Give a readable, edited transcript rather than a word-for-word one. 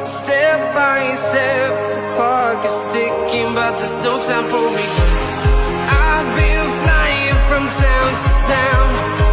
Step by step, the clock is ticking, but there's no time for me. I've been flying from town to town.